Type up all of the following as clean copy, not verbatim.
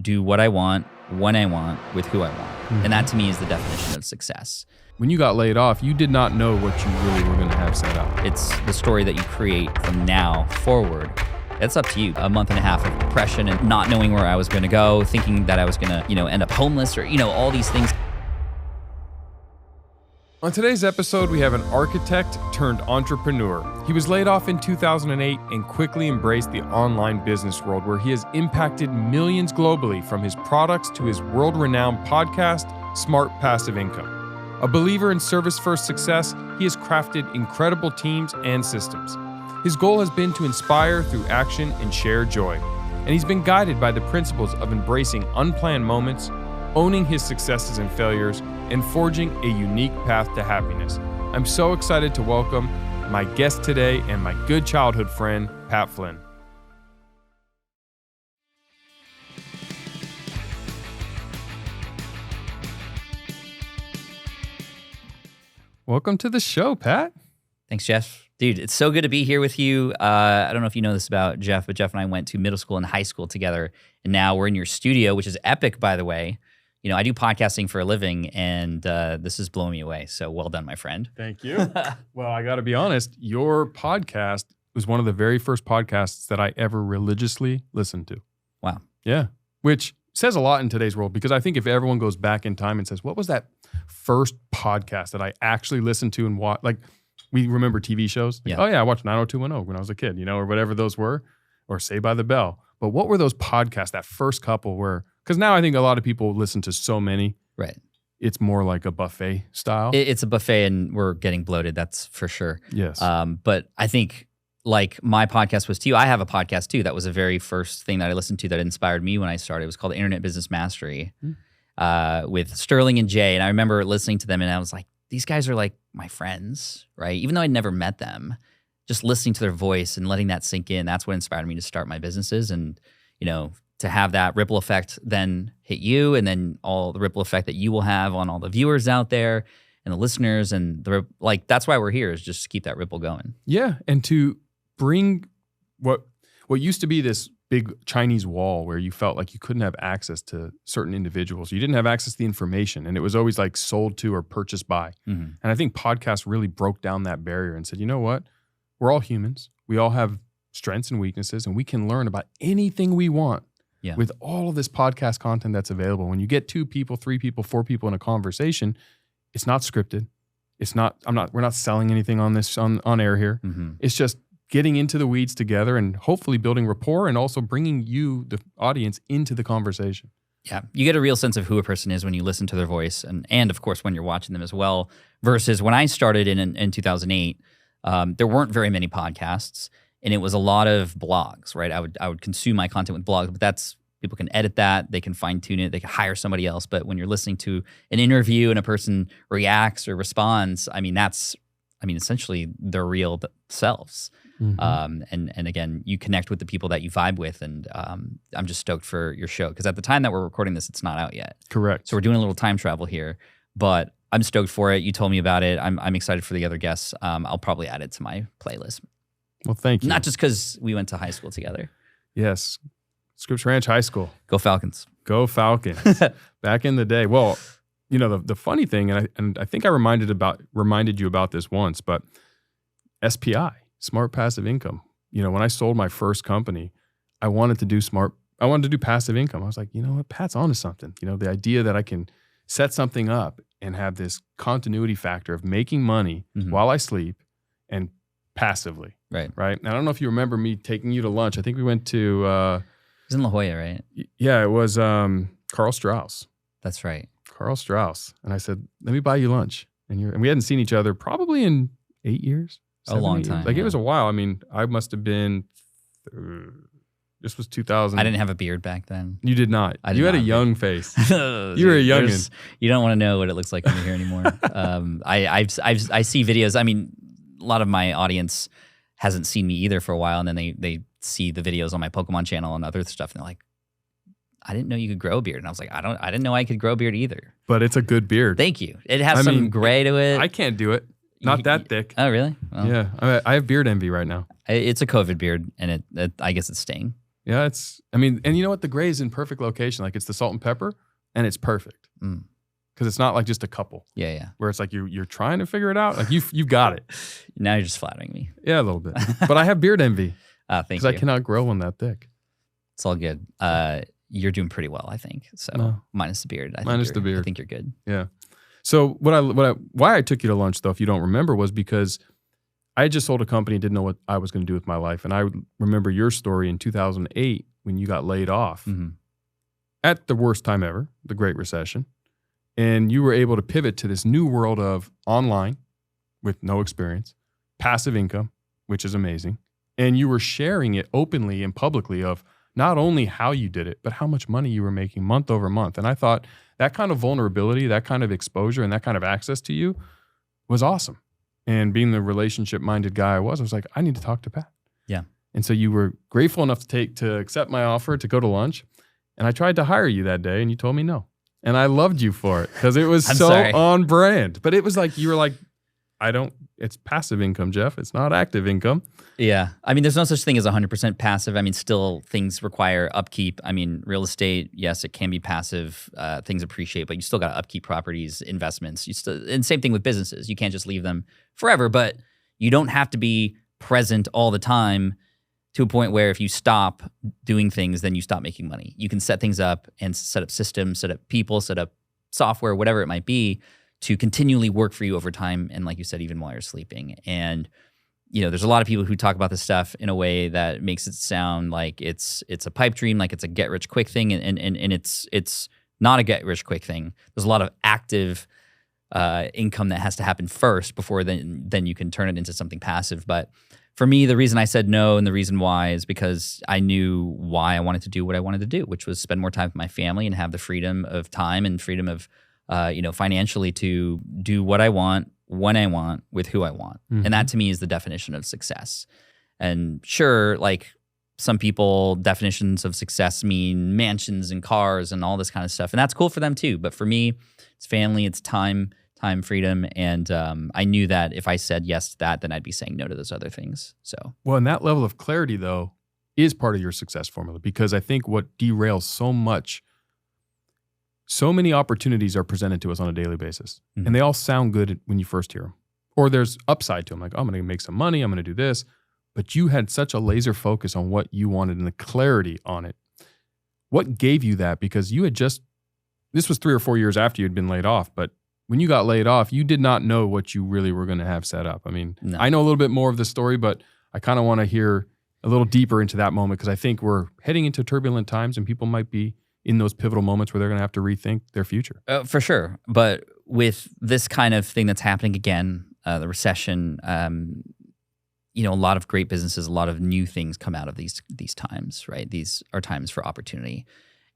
do what I want, when I want, with who I want. And that to me is the definition of success. When you got laid off, you did not know what you really were going to have set up. It's the story that you create from now forward. It's up to you. A month and a half of depression and not knowing where I was going to go, thinking that I was going to, end up homeless or, all these things. On today's episode, we have an architect turned entrepreneur. He was laid off in 2008 and quickly embraced the online business world, where he has impacted millions globally, from his products to his world-renowned podcast, Smart Passive Income. A believer in service-first success, he has crafted incredible teams and systems. His goal has been to inspire through action and share joy. And he's been guided by the principles of embracing unplanned moments, owning his successes and failures, and forging a unique path to happiness. I'm so excited to welcome my guest today and my good childhood friend, Pat Flynn. Welcome to the show, Pat. Thanks, Jeff. Dude, it's so good to be here with you. I don't know if you know this about Jeff, but Jeff and I went to middle school and high school together, and now we're in your studio, which is epic, by the way. I do podcasting for a living, and this is blowing me away. So well done, my friend. Thank you. Well, I got to be honest, your podcast was one of the very first podcasts that I ever religiously listened to. Wow. Yeah, which says a lot in today's world, because I think if everyone goes back in time and says, what was that first podcast that I actually listened to and watched? Like, we remember TV shows. Like, yeah. Oh, yeah, I watched 90210 when I was a kid, or whatever those were, or Saved by the Bell. But what were those podcasts, that first couple where... Because now I think a lot of people listen to so many. Right. It's more like a buffet style. It's a buffet, and we're getting bloated, that's for sure. Yes. But I think, like my podcast was to you, I have a podcast too. That was the very first thing that I listened to that inspired me when I started. It was called Internet Business Mastery with Sterling and Jay. And I remember listening to them, and I was like, these guys are like my friends, right? Even though I'd never met them, just listening to their voice and letting that sink in, that's what inspired me to start my businesses. And, to have that ripple effect then hit you, and then all the ripple effect that you will have on all the viewers out there and the listeners, and that's why we're here, is just to keep that ripple going. Yeah, and to bring what used to be this big Chinese wall where you felt like you couldn't have access to certain individuals. You didn't have access to the information, and it was always like sold to or purchased by. Mm-hmm. And I think podcasts really broke down that barrier and said, you know what? We're all humans. We all have strengths and weaknesses, and we can learn about anything we want. Yeah. With all of this podcast content that's available. When you get 2 people, 3 people, 4 people in a conversation, it's not scripted. We're not selling anything on this on air here. Mm-hmm. It's just getting into the weeds together and hopefully building rapport, and also bringing you, the audience, into the conversation. Yeah. You get a real sense of who a person is when you listen to their voice, and of course when you're watching them as well, versus when I started in 2008, there weren't very many podcasts. And it was a lot of blogs, right? I would consume my content with blogs, but that's, people can edit that, they can fine tune it, they can hire somebody else. But when you're listening to an interview and a person reacts or responds, that's essentially their real selves. Mm-hmm. And again, you connect with the people that you vibe with. And I'm just stoked for your show, because at the time that we're recording this, it's not out yet. Correct. So we're doing a little time travel here, but I'm stoked for it. You told me about it. I'm excited for the other guests. I'll probably add it to my playlist. Well, thank you. Not just because we went to high school together. Yes. Scripps Ranch High School. Go Falcons. Go Falcons. Back in the day. Well, the funny thing, and I think I reminded you about this once, but SPI, Smart Passive Income. When I sold my first company, I wanted to do passive income. I was like, you know what, Pat's onto something. The idea that I can set something up and have this continuity factor of making money while I sleep and passively. Right. And I don't know if you remember me taking you to lunch. I think we went to... it was in La Jolla, right? Yeah, it was Carl Strauss. That's right. Carl Strauss. And I said, let me buy you lunch. And we hadn't seen each other probably in 8 years. A long time. It was a while. I must have been... this was 2000. I didn't have a beard back then. You did not. You had a young face. You were a youngin'. You don't want to know what it looks like when you're here anymore. I see videos. A lot of my audience hasn't seen me either for a while, and then they see the videos on my Pokemon channel and other stuff, and they're like, I didn't know you could grow a beard. And I was like, I didn't know I could grow a beard either. But it's a good beard. Thank you. It has some gray to it. I can't do it. Not that thick. Oh, really? Well, yeah. I have beard envy right now. It's a COVID beard, and it I guess it's staying. Yeah, and you know what? The gray is in perfect location. Like it's the salt and pepper, and it's perfect. Because it's not like just a couple. Yeah. Where it's like you're trying to figure it out. Like you've got it. Now you're just flattering me. Yeah, a little bit. But I have beard envy. Thank you. Because I cannot grow one that thick. It's all good. You're doing pretty well, I think. So minus the beard. I think you're good. Yeah. So why I took you to lunch though, if you don't remember, was because I had just sold a company and didn't know what I was going to do with my life. And I remember your story in 2008 when you got laid off at the worst time ever, the Great Recession. And you were able to pivot to this new world of online with no experience, passive income, which is amazing. And you were sharing it openly and publicly of not only how you did it, but how much money you were making month over month. And I thought that kind of vulnerability, that kind of exposure, and that kind of access to you was awesome. And being the relationship-minded guy I was like, I need to talk to Pat. Yeah. And so you were grateful enough to accept my offer to go to lunch. And I tried to hire you that day, and you told me no. And I loved you for it because it was on brand. But it was like, you were like, it's passive income, Jeff. It's not active income. Yeah. I mean, there's no such thing as 100% passive. I mean, still things require upkeep. I mean, real estate, yes, it can be passive. Things appreciate, but you still got to upkeep properties, investments. And same thing with businesses. You can't just leave them forever, but you don't have to be present all the time to a point where if you stop doing things, then you stop making money. You can set things up and set up systems, set up people, set up software, whatever it might be, to continually work for you over time. And like you said, even while you're sleeping. And, there's a lot of people who talk about this stuff in a way that makes it sound like it's a pipe dream, like it's a get rich quick thing. And it's not a get rich quick thing. There's a lot of active income that has to happen first before then you can turn it into something passive. But for me, the reason I said no and the reason why is because I knew why I wanted to do what I wanted to do, which was spend more time with my family and have the freedom of time and freedom of, financially to do what I want, when I want, with who I want. And that to me is the definition of success. And sure, like some people, definitions of success mean mansions and cars and all this kind of stuff. And that's cool for them too. But for me, it's family, it's time freedom. And I knew that if I said yes to that, then I'd be saying no to those other things. So, well, and that level of clarity though is part of your success formula, because I think what derails so many opportunities are presented to us on a daily basis, and they all sound good when you first hear them, or there's upside to them. Like, oh, I'm going to make some money, I'm going to do this. But you had such a laser focus on what you wanted and the clarity on it. What gave you that? Because this was 3 or 4 years after you had been laid off, but when you got laid off, you did not know what you really were going to have set up. I mean, no. I know a little bit more of the story, but I kind of want to hear a little deeper into that moment, because I think we're heading into turbulent times and people might be in those pivotal moments where they're going to have to rethink their future. For sure. But with this kind of thing that's happening again, the recession, a lot of great businesses, a lot of new things come out of these times, right? These are times for opportunity.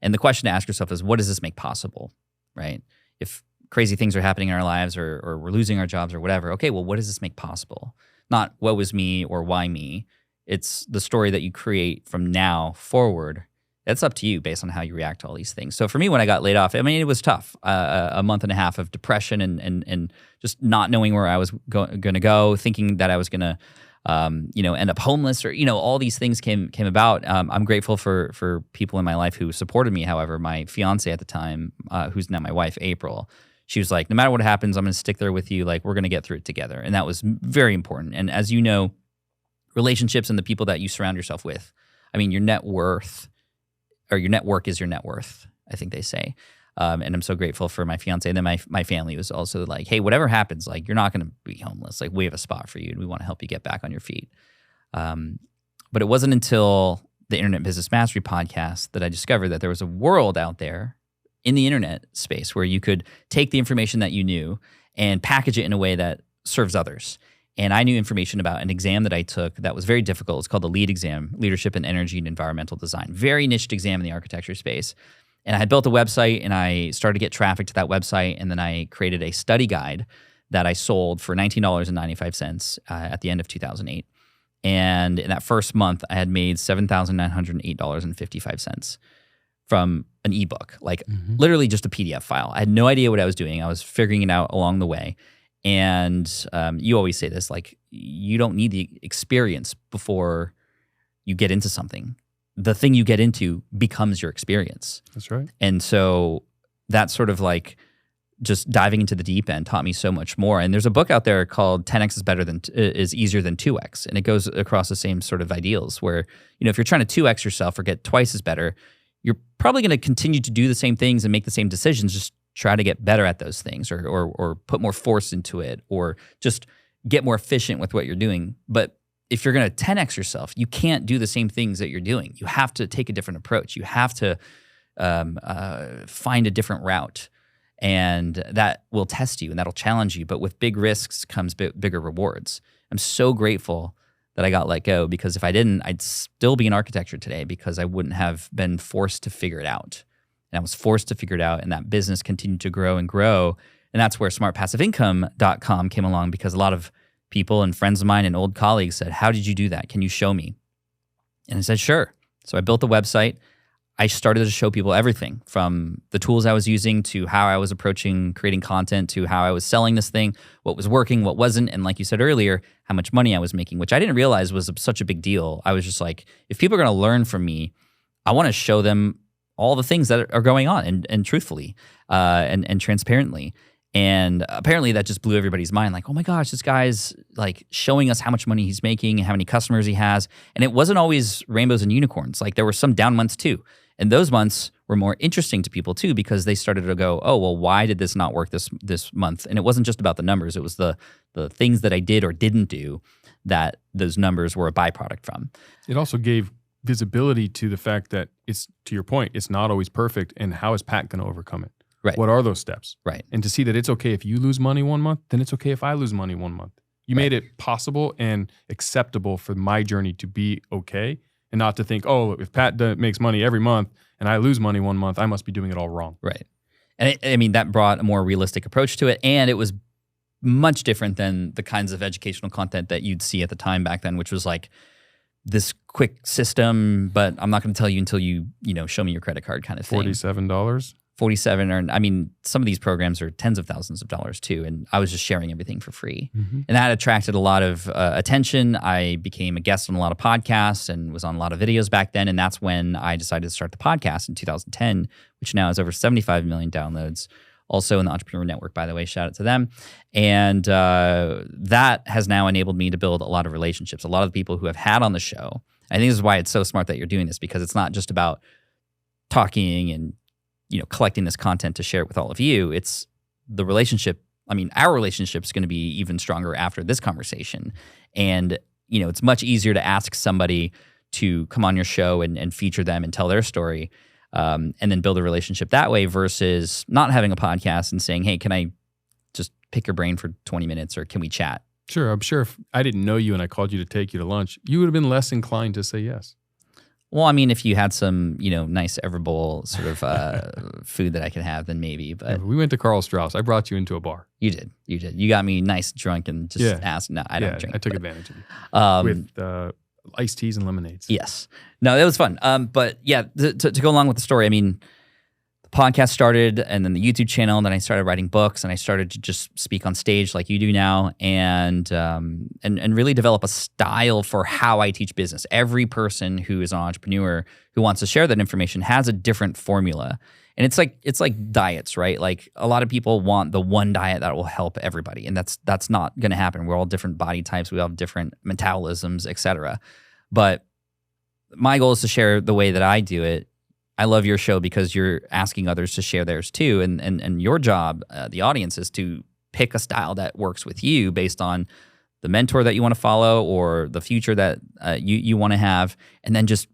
And the question to ask yourself is, what does this make possible, right? If crazy things are happening in our lives or we're losing our jobs or whatever, okay, well, what does this make possible? Not what was me or why me. It's the story that you create from now forward. It's up to you based on how you react to all these things. So for me, when I got laid off, I mean, it was tough. A month and a half of depression and just not knowing where I was going to go, thinking that I was going to, end up homeless, or all these things came about. I'm grateful for people in my life who supported me. However, my fiance at the time, who's now my wife, April, she was like, no matter what happens, I'm going to stick there with you. Like, we're going to get through it together. And that was very important. And as you know, relationships and the people that you surround yourself with, I mean, your net worth, or your network is your net worth, I think they say. And I'm so grateful for my fiance. And then my family was also like, hey, whatever happens, like, you're not going to be homeless. Like, we have a spot for you and we want to help you get back on your feet. But it wasn't until the Internet Business Mastery podcast that I discovered that there was a world out there in the internet space where you could take the information that you knew and package it in a way that serves others. And I knew information about an exam that I took that was very difficult. It's called the LEAD exam, Leadership in Energy and Environmental Design. Very niched exam in the architecture space. And I had built a website and I started to get traffic to that website. And then I created a study guide that I sold for $19.95 at the end of 2008. And in that first month, I had made $7,908.55 from an ebook, like literally just a PDF file. I had no idea what I was doing. I was figuring it out along the way. And you always say this, like, you don't need the experience before you get into something. the thing you get into becomes your experience. That's right. And so that's sort of like just diving into the deep end taught me so much more. And there's a book out there called 10x is easier than 2x. And it goes across the same sort of ideals where, if you're trying to 2x yourself or get twice as better, you're probably going to continue to do the same things and make the same decisions. Just try to get better at those things or put more force into it or just get more efficient with what you're doing. But if you're going to 10x yourself, you can't do the same things that you're doing. You have to take a different approach. You have to find a different route. And that will test you and that'll challenge you. But with big risks comes bigger rewards. I'm so grateful that I got let go, because if I didn't, I'd still be in architecture today because I wouldn't have been forced to figure it out. And I was forced to figure it out, and that business continued to grow and grow. And that's where smartpassiveincome.com came along, because a lot of people and friends of mine and old colleagues said, "How did you do that? Can you show me?" And I said, "Sure." So I built the website. I started to show people everything from the tools I was using to how I was approaching creating content to how I was selling this thing, what was working, what wasn't, and like you said earlier, how much money I was making, which I didn't realize was such a big deal. I was just like, if people are going to learn from me, I want to show them all the things that are going on and truthfully and transparently. And apparently that just blew everybody's mind. Like, oh my gosh, this guy's like showing us how much money he's making and how many customers he has. And it wasn't always rainbows and unicorns. Like there were some down months too. And those months were more interesting to people too, because they started to go, oh, well, why did this not work this month? And it wasn't just about the numbers. It was the things that I did or didn't do that those numbers were a byproduct from. It also gave visibility to the fact that it's, to your point, it's not always perfect. And how is Pat going to overcome it? Right. What are those steps? Right. And to see that it's okay if you lose money 1 month, then it's okay if I lose money 1 month. You made it possible and acceptable for my journey to be okay, and not to think, oh, if Pat makes money every month and I lose money 1 month, I must be doing it all wrong. Right. And I mean, that brought a more realistic approach to it. And it was much different than the kinds of educational content that you'd see at the time back then, which was like this quick system, but I'm not going to tell you until you show me your credit card kind of thing. $47? 47, or I mean, some of these programs are tens of thousands of dollars too, and I was just sharing everything for free. Mm-hmm. And that attracted a lot of attention. I became a guest on a lot of podcasts and was on a lot of videos back then, and that's when I decided to start the podcast in 2010, which now has over 75 million downloads. Also in the Entrepreneur Network, by the way, shout out to them. And that has now enabled me to build a lot of relationships. A lot of the people who have had on the show, I think this is why it's so smart that you're doing this, because it's not just about talking and collecting this content to share it with all of you. It's the relationship. I mean, our relationship is going to be even stronger after this conversation. And, it's much easier to ask somebody to come on your show and feature them and tell their story and then build a relationship that way versus not having a podcast and saying, hey, can I just pick your brain for 20 minutes or can we chat? Sure. I'm sure if I didn't know you and I called you to take you to lunch, you would have been less inclined to say yes. Well, I mean, if you had some, nice Everbowl sort of food that I could have, then maybe. But we went to Carl Strauss. I brought you into a bar. You did. You got me nice drunk and just asked. No, I don't drink. I took advantage of you with iced teas and lemonades. Yes. No, it was fun. But yeah, to go along with the story, I mean, the podcast started, and then the YouTube channel, and then I started writing books, and I started to just speak on stage like you do now, and really develop a style for how I teach business. Every person who is an entrepreneur who wants to share that information has a different formula. And it's like diets, right? Like a lot of people want the one diet that will help everybody, and that's not going to happen. We're all different body types. We all have different metabolisms, et cetera. But my goal is to share the way that I do it. I love your show because you're asking others to share theirs too. And your job, the audience, is to pick a style that works with you based on the mentor that you want to follow or the future that you want to have, and then just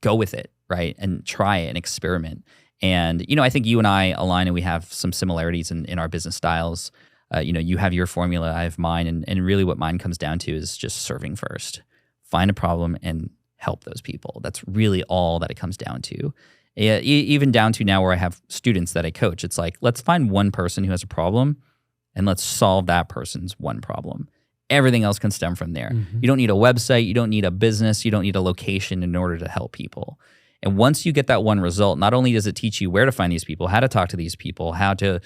go with it, right? And try it and experiment. And, I think you and I align, and we have some similarities in our business styles. You have your formula, I have mine. And really what mine comes down to is just serving first. Find a problem and help those people. That's really all that it comes down to. Even down to now where I have students that I coach, it's like, let's find one person who has a problem and let's solve that person's one problem. Everything else can stem from there. Mm-hmm. You don't need a website. You don't need a business. You don't need a location in order to help people. And once you get that one result, not only does it teach you where to find these people, how to talk to these people, how to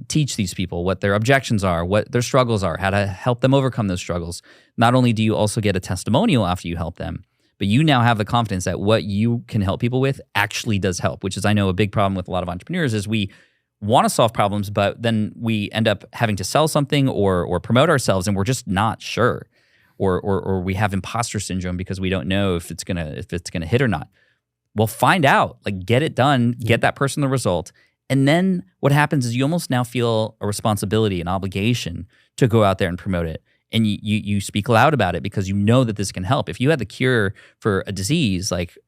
teach these people what their objections are, what their struggles are, how to help them overcome those struggles. Not only do you also get a testimonial after you help them, but you now have the confidence that what you can help people with actually does help, which is, I know, a big problem with a lot of entrepreneurs is we want to solve problems, but then we end up having to sell something or promote ourselves, and we're just not sure, or we have imposter syndrome because we don't know if it's gonna hit or not. Well, find out, like, get it done, get that person the result, and then what happens is you almost now feel a responsibility, an obligation to go out there and promote it, and you speak loud about it because you know that this can help. If you had the cure for a disease, like,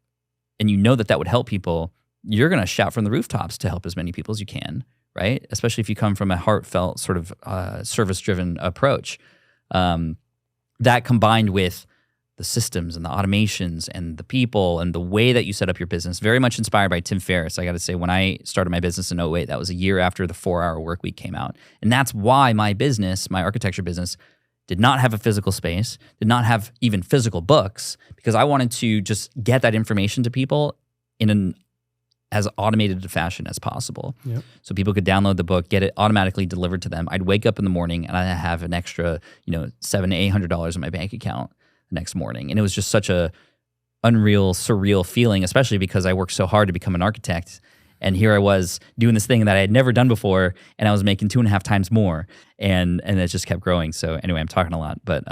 and you know that that would help people, you're going to shout from the rooftops to help as many people as you can, right? Especially if you come from a heartfelt sort of service-driven approach. That combined with the systems and the automations and the people and the way that you set up your business, very much inspired by Tim Ferriss. I got to say, when I started my business in 2008, that was a year after the 4-Hour Workweek came out. And that's why my business, my architecture business, did not have a physical space, did not have even physical books, because I wanted to just get that information to people in an as automated a fashion as possible. Yep. So people could download the book, get it automatically delivered to them. I'd wake up in the morning and I'd have an extra, $700 to $800 in my bank account the next morning. And it was just such a unreal, surreal feeling, especially because I worked so hard to become an architect. And here I was doing this thing that I had never done before, and I was making 2.5 times more. And it just kept growing. So anyway, I'm talking a lot, but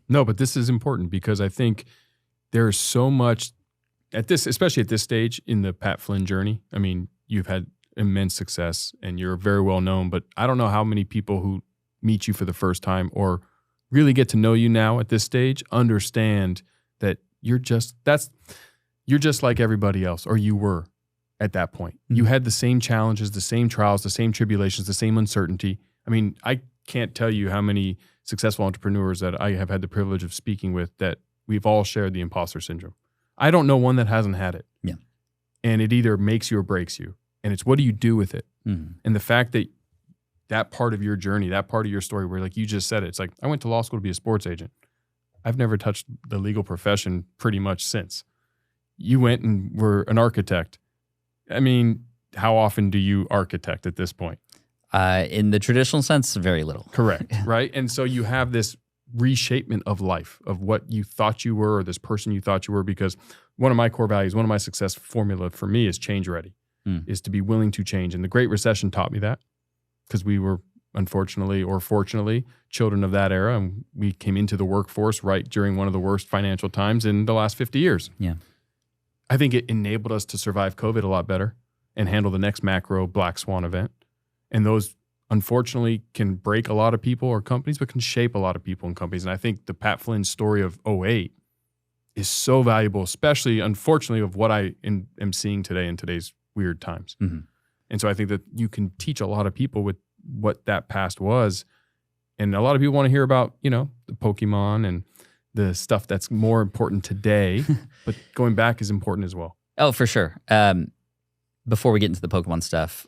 no, but this is important because I think there's so much especially at this stage in the Pat Flynn journey. I mean, you've had immense success and you're very well known, but I don't know how many people who meet you for the first time or really get to know you now at this stage understand that you're just like everybody else, or you were at that point. Mm-hmm. You had the same challenges, the same trials, the same tribulations, the same uncertainty. I mean, I can't tell you how many successful entrepreneurs that I have had the privilege of speaking with that we've all shared the imposter syndrome. I don't know one that hasn't had it. Yeah. And it either makes you or breaks you. And it's what do you do with it? Mm-hmm. And the fact that part of your journey, that part of your story where, like you just said, it's like, I went to law school to be a sports agent. I've never touched the legal profession pretty much since. You went and were an architect. I mean, how often do you architect at this point? In the traditional sense, very little. Correct, right? And so you have this reshapement of life, of what you thought you were, or this person you thought you were, because one of my core values, one of my success formula for me is change ready, is to be willing to change. And the Great Recession taught me that, because we were, unfortunately or fortunately, children of that era, and we came into the workforce right during one of the worst financial times in the last 50 years. Yeah. I think it enabled us to survive COVID a lot better and handle the next macro black swan event. And those, unfortunately, can break a lot of people or companies, but can shape a lot of people and companies. And I think the Pat Flynn story of 2008 is so valuable, especially, unfortunately, of what I am seeing today in today's weird times. Mm-hmm. And so I think that you can teach a lot of people with what that past was. And a lot of people want to hear about, the Pokemon and the stuff that's more important today, but going back is important as well. Oh, for sure. Before we get into the Pokemon stuff,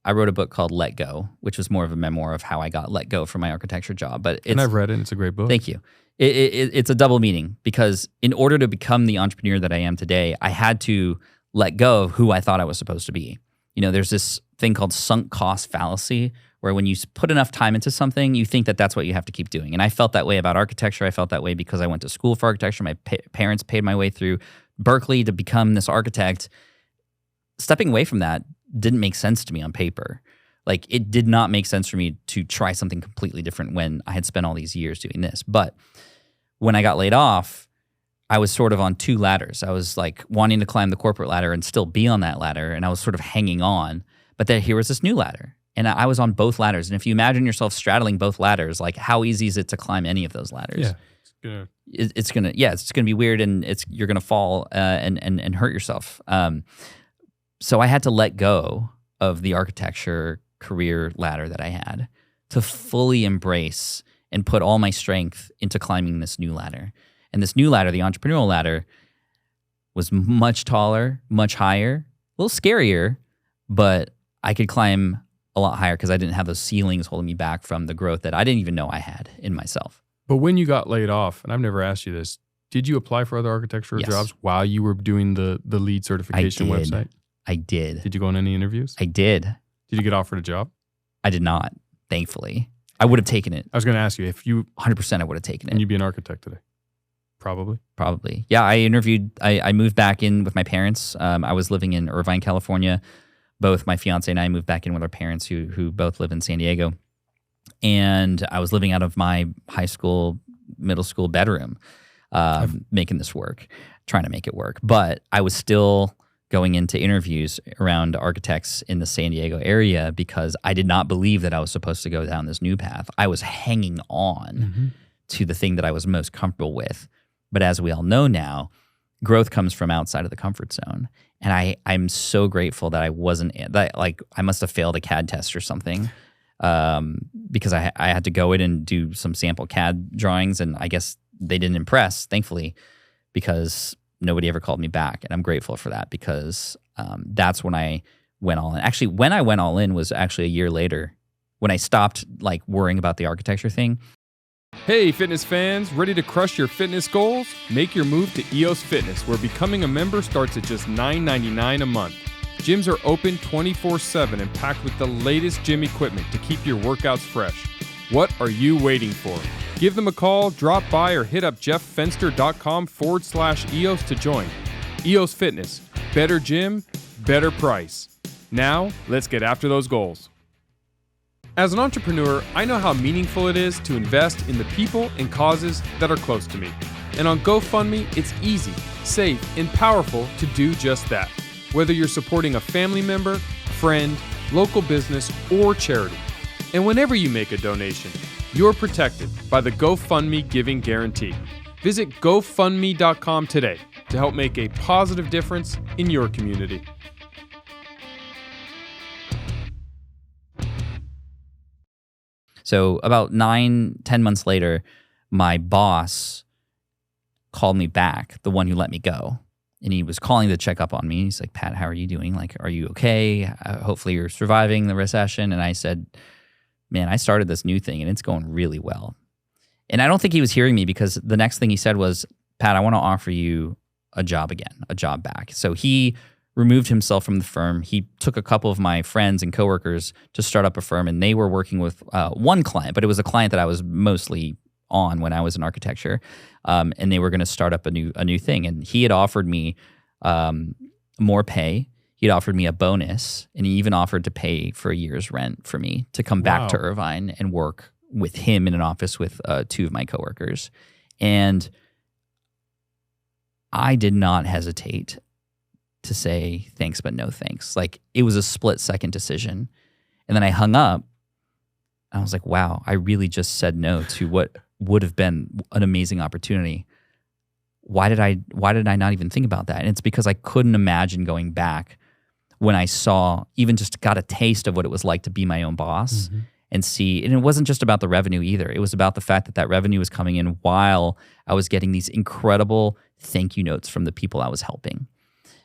I wrote a book called Let Go, which was more of a memoir of how I got let go from my architecture job. And I've read it. It's a great book. Thank you. It's a double meaning, because in order to become the entrepreneur that I am today, I had to let go of who I thought I was supposed to be. There's this thing called sunk cost fallacy, where when you put enough time into something, you think that that's what you have to keep doing. And I felt that way about architecture. I felt that way because I went to school for architecture. My parents paid my way through Berkeley to become this architect. Stepping away from that didn't make sense to me on paper. Like, it did not make sense for me to try something completely different when I had spent all these years doing this. But when I got laid off, I was sort of on two ladders. I was like wanting to climb the corporate ladder and still be on that ladder, and I was sort of hanging on. But then here was this new ladder, and I was on both ladders. And if you imagine yourself straddling both ladders, like, how easy is it to climb any of those ladders? Yeah, it's gonna be weird, and you're gonna fall and hurt yourself. So I had to let go of the architecture career ladder that I had to fully embrace and put all my strength into climbing this new ladder. And this new ladder, the entrepreneurial ladder, was much taller, much higher, a little scarier, but I could climb a lot higher because I didn't have those ceilings holding me back from the growth that I didn't even know I had in myself. But when you got laid off, and I've never asked you this, did you apply for other architectural jobs while you were doing the LEED certification website? I did. Did you go on any interviews? I did. Did you get offered a job? I did not, thankfully. I would have taken it. I was going to ask you if you... 100% I would have taken it. And you'd be an architect today. Probably. Yeah, I moved back in with my parents. I was living in Irvine, California. Both my fiance and I moved back in with our parents who both live in San Diego. And I was living out of my high school, middle school bedroom, making this work, trying to make it work. But I was still going into interviews around architects in the San Diego area because I did not believe that I was supposed to go down this new path. I was hanging on to the thing that I was most comfortable with. But as we all know now, growth comes from outside of the comfort zone. And I'm so grateful that I must have failed a CAD test or something because I had to go in and do some sample CAD drawings, and I guess they didn't impress, thankfully, because nobody ever called me back. And I'm grateful for that because that's when I went all in. Actually, when I went all in was actually a year later when I stopped like worrying about the architecture thing. Hey, fitness fans, ready to crush your fitness goals? Make your move to EOS Fitness, where becoming a member starts at just $9.99 a month. Gyms are open 24/7 and packed with the latest gym equipment to keep your workouts fresh. What are you waiting for? Give them a call, drop by, or hit up jefffenster.com/EOS to join. EOS Fitness, better gym, better price. Now, let's get after those goals. As an entrepreneur, I know how meaningful it is to invest in the people and causes that are close to me. And on GoFundMe, it's easy, safe, and powerful to do just that. Whether you're supporting a family member, friend, local business, or charity. And whenever you make a donation, you're protected by the GoFundMe Giving Guarantee. Visit GoFundMe.com today to help make a positive difference in your community. So about 9-10 months later, my boss called me back, the one who let me go. And he was calling to check up on me. He's like, Pat, how are you doing? Like, are you okay? Hopefully you're surviving the recession. And I said, man, I started this new thing and it's going really well. And I don't think he was hearing me because the next thing he said was, Pat, I want to offer you a job again, a job back. So he removed himself from the firm. He took a couple of my friends and coworkers to start up a firm, and they were working with one client, but it was a client that I was mostly on when I was in architecture, and they were going to start up a new thing. And he had offered me more pay. He'd offered me a bonus, and he even offered to pay for a year's rent for me to come back to Irvine and work with him in an office with two of my coworkers. And I did not hesitate to say thanks, but no thanks. Like, it was a split-second decision. And then I hung up. I was like, wow, I really just said no to what would have been an amazing opportunity. Why did I not even think about that? And it's because I couldn't imagine going back when I saw, even just got a taste of what it was like to be my own boss and see. And it wasn't just about the revenue either. It was about the fact that revenue was coming in while I was getting these incredible thank you notes from the people I was helping.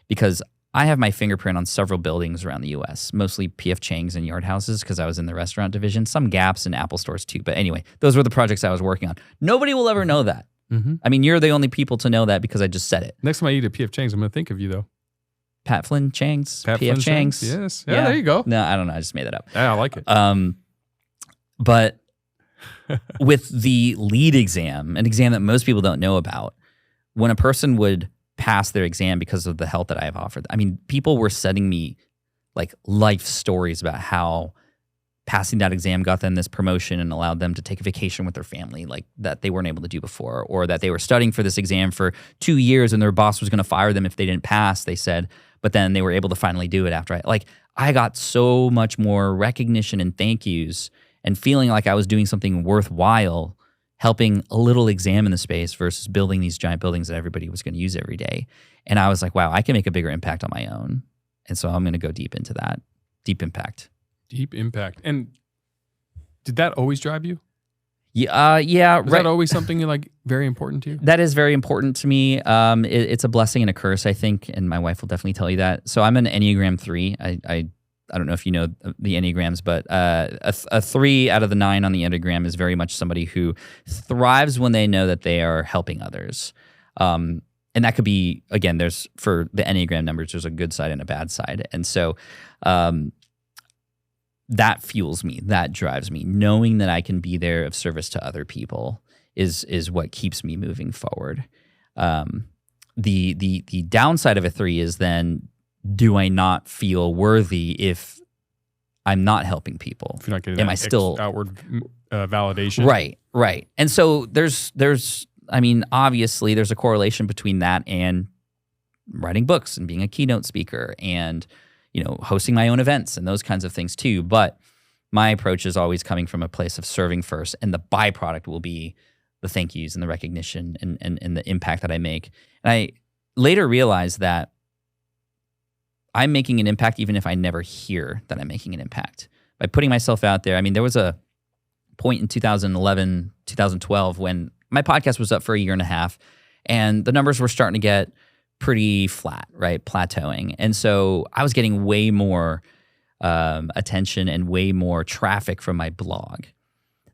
Because I have my fingerprint on several buildings around the U.S., mostly P.F. Chang's and Yard Houses because I was in the restaurant division, some Gaps and Apple stores too. But anyway, those were the projects I was working on. Nobody will ever know that. I mean, you're the only people to know that because I just said it. Next time I eat at P.F. Chang's, I'm going to think of you, though. Pat Flynn Chang's, Pat P.F. Flynn Chang's. Yes. Yeah, there you go. No, I don't know. I just made that up. Yeah, I like it. But with the LEAD exam, an exam that most people don't know about, when a person would pass their exam because of the help that I have offered. I mean, people were sending me like life stories about how passing that exam got them this promotion and allowed them to take a vacation with their family like that they weren't able to do before, or that they were studying for this exam for 2 years and their boss was going to fire them if they didn't pass, they said, but then they were able to finally do it after I got so much more recognition and thank yous and feeling like I was doing something worthwhile helping a little exam in the space versus building these giant buildings that everybody was going to use every day. And I was like, wow, I can make a bigger impact on my own. And so I'm going to go deep into that. Deep impact. Deep impact. And did that always drive you? Yeah. Was that always something like very important to you? That is very important to me. It's a blessing and a curse, I think. And my wife will definitely tell you that. So I'm an Enneagram 3. I don't know if you know the Enneagrams, but a 3 out of the 9 on the Enneagram is very much somebody who thrives when they know that they are helping others. And that could be, again, for the Enneagram numbers, there's a good side and a bad side. And so that fuels me, that drives me. Knowing that I can be there of service to other people is what keeps me moving forward. The downside of a 3 is then, do I not feel worthy if I'm not helping people? If you're not getting Am that I still outward validation. Right. And so there's I mean, obviously there's a correlation between that and writing books and being a keynote speaker and, hosting my own events and those kinds of things too. But my approach is always coming from a place of serving first, and the byproduct will be the thank yous and the recognition and the impact that I make. And I later realized that I'm making an impact even if I never hear that I'm making an impact. By putting myself out there, I mean, there was a point in 2011, 2012 when my podcast was up for a year and a half, and the numbers were starting to get pretty flat, right? Plateauing. And so I was getting way more attention and way more traffic from my blog.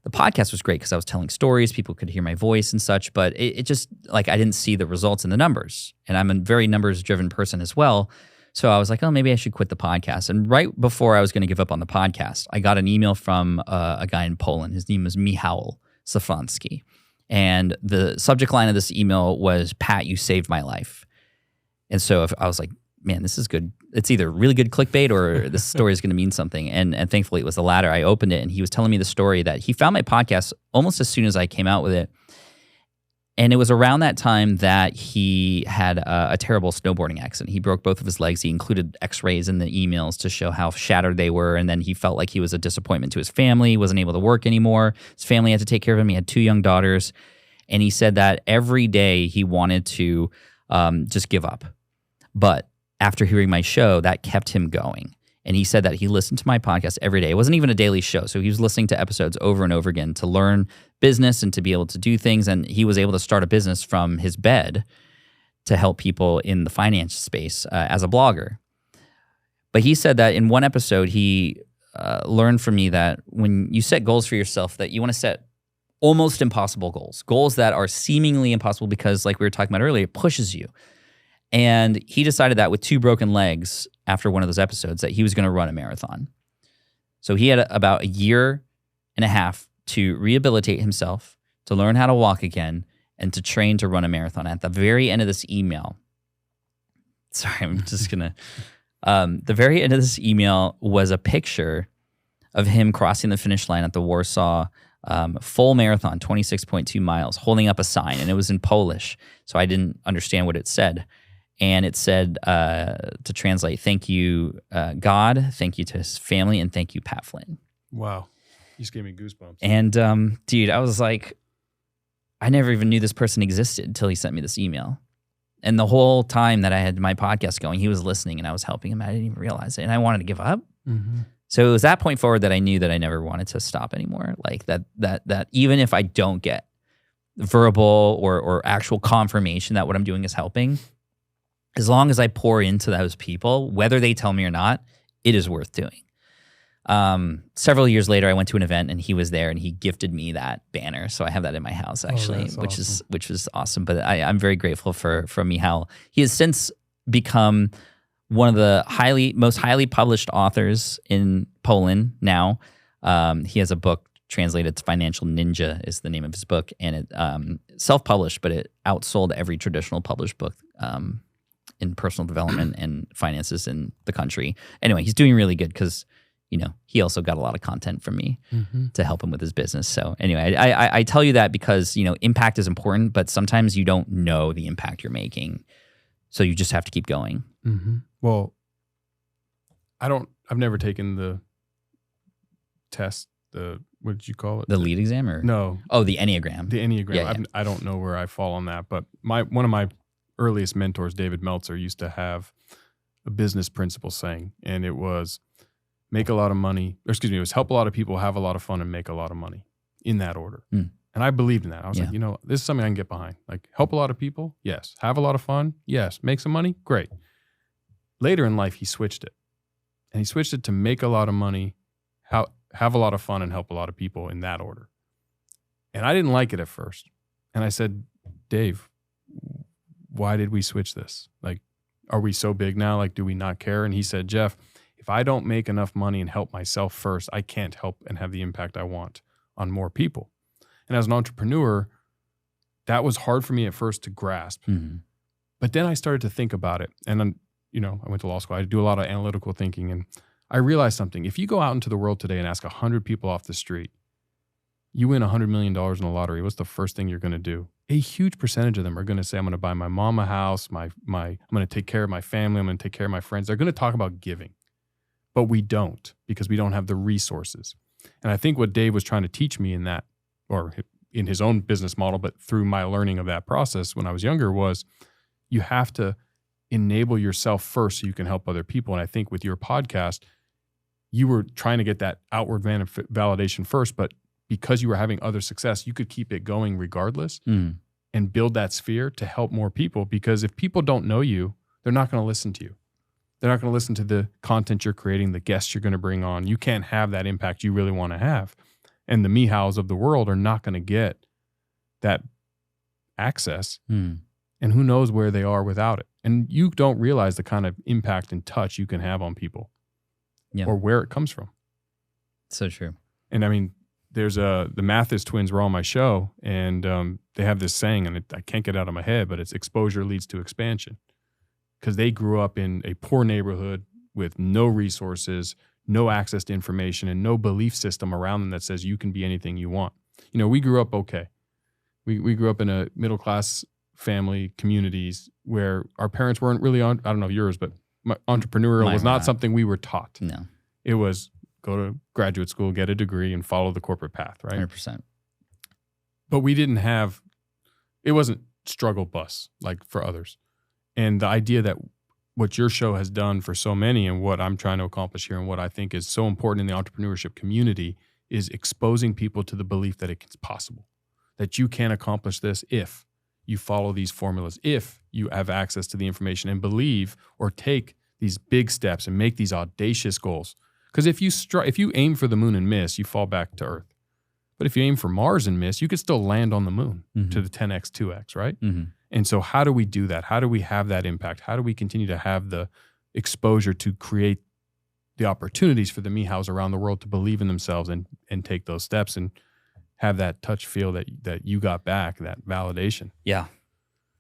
The podcast was great because I was telling stories, people could hear my voice and such, but it just, like, I didn't see the results in the numbers. And I'm a very numbers-driven person as well. So I was like, oh, maybe I should quit the podcast. And right before I was going to give up on the podcast, I got an email from a guy in Poland. His name was Michał Stefanski. And the subject line of this email was, Pat, you saved my life. And so I was like, man, this is good. It's either really good clickbait or this story is going to mean something. And thankfully it was the latter. I opened it and he was telling me the story that he found my podcast almost as soon as I came out with it. And it was around that time that he had a terrible snowboarding accident. He broke both of his legs. He included x-rays in the emails to show how shattered they were. And then he felt like he was a disappointment to his family, wasn't able to work anymore. His family had to take care of him. He had 2 young daughters. And he said that every day he wanted to just give up. But after hearing my show, that kept him going. And he said that he listened to my podcast every day. It wasn't even a daily show. So he was listening to episodes over and over again to learn business and to be able to do things. And he was able to start a business from his bed to help people in the finance space as a blogger. But he said that in one episode, he learned from me that when you set goals for yourself, that you want to set almost impossible goals that are seemingly impossible because, like we were talking about earlier, it pushes you. And he decided that with 2 broken legs after one of those episodes that he was going to run a marathon. So he had about a year and a half to rehabilitate himself, to learn how to walk again, and to train to run a marathon. At the very end of this email, sorry, I'm just going to, the very end of this email was a picture of him crossing the finish line at the Warsaw full marathon, 26.2 miles, holding up a sign. And it was in Polish, so I didn't understand what it said. And it said, to translate, thank you, God, thank you to his family, and thank you, Pat Flynn. Wow. You just gave me goosebumps. And, dude, I was like, I never even knew this person existed until he sent me this email. And the whole time that I had my podcast going, he was listening and I was helping him. I didn't even realize it. And I wanted to give up. Mm-hmm. So it was that point forward that I knew that I never wanted to stop anymore. Like that even if I don't get verbal or actual confirmation that what I'm doing is helping, as long as I pour into those people, whether they tell me or not, it is worth doing. Several years later, I went to an event and he was there and he gifted me that banner. So I have that in my house actually, which was awesome. But I'm very grateful for Michał. He has since become one of the most highly published authors in Poland now. He has a book translated to Financial Ninja is the name of his book, and it self-published, but it outsold every traditional published book in personal development and finances in the country. Anyway, he's doing really good because, he also got a lot of content from me to help him with his business. So anyway, I tell you that because, impact is important, but sometimes you don't know the impact you're making. So you just have to keep going. Mm-hmm. Well, I've never taken the test, what did you call it? The lead exam or? No. Oh, the Enneagram. The Enneagram. Yeah. I don't know where I fall on that, but one of my earliest mentors, David Meltzer, used to have a business principle saying, and it was make a lot of money, it was help a lot of people, have a lot of fun, and make a lot of money in that order. Mm. And I believed in that. I was like, this is something I can get behind. Like help a lot of people. Yes. Have a lot of fun. Yes. Make some money. Great. Later in life, he switched it. And he switched it to make a lot of money, have a lot of fun, and help a lot of people in that order. And I didn't like it at first. And I said, Dave, why did we switch this? Like, are we so big now? Like, do we not care? And he said, Jeff, if I don't make enough money and help myself first, I can't help and have the impact I want on more people. And as an entrepreneur, that was hard for me at first to grasp. Mm-hmm. But then I started to think about it. And then, I went to law school. I do a lot of analytical thinking. And I realized something. If you go out into the world today and ask 100 people off the street, you win $100 million in the lottery, what's the first thing you're going to do? A huge percentage of them are going to say, I'm going to buy my mom a house, I'm going to take care of my family, I'm going to take care of my friends. They're going to talk about giving. But we don't, because we don't have the resources. And I think what Dave was trying to teach me in that, or in his own business model, but through my learning of that process when I was younger, was you have to enable yourself first so you can help other people. And I think with your podcast, you were trying to get that outward validation first, but because you were having other success, you could keep it going regardless and build that sphere to help more people. Because if people don't know you, they're not going to listen to you. They're not going to listen to the content you're creating, the guests you're going to bring on. You can't have that impact you really want to have. And the Mihails of the world are not going to get that access. And who knows where they are without it. And you don't realize the kind of impact and touch you can have on people or where it comes from. So true. And I mean, there's the Mathis twins were on my show, and they have this saying, and I can't get it out of my head, but it's exposure leads to expansion. Because they grew up in a poor neighborhood with no resources, no access to information, and no belief system around them that says you can be anything you want. We grew up okay. We grew up in a middle-class family, communities where our parents weren't really I don't know yours, but entrepreneurial was not something we were taught. No. It was go to graduate school, get a degree, and follow the corporate path, right? 100%. But we didn't have, it wasn't struggle bus like for others. And the idea that what your show has done for so many and what I'm trying to accomplish here and what I think is so important in the entrepreneurship community is exposing people to the belief that it's possible, that you can accomplish this if you follow these formulas, if you have access to the information and believe or take these big steps and make these audacious goals. Because if you aim for the moon and miss, you fall back to Earth. But if you aim for Mars and miss, you could still land on the moon to the 10x, 2x, right? And so how do we do that? How do we have that impact? How do we continue to have the exposure to create the opportunities for the Mihails around the world to believe in themselves and take those steps and have that touch feel that you got back, that validation? Yeah.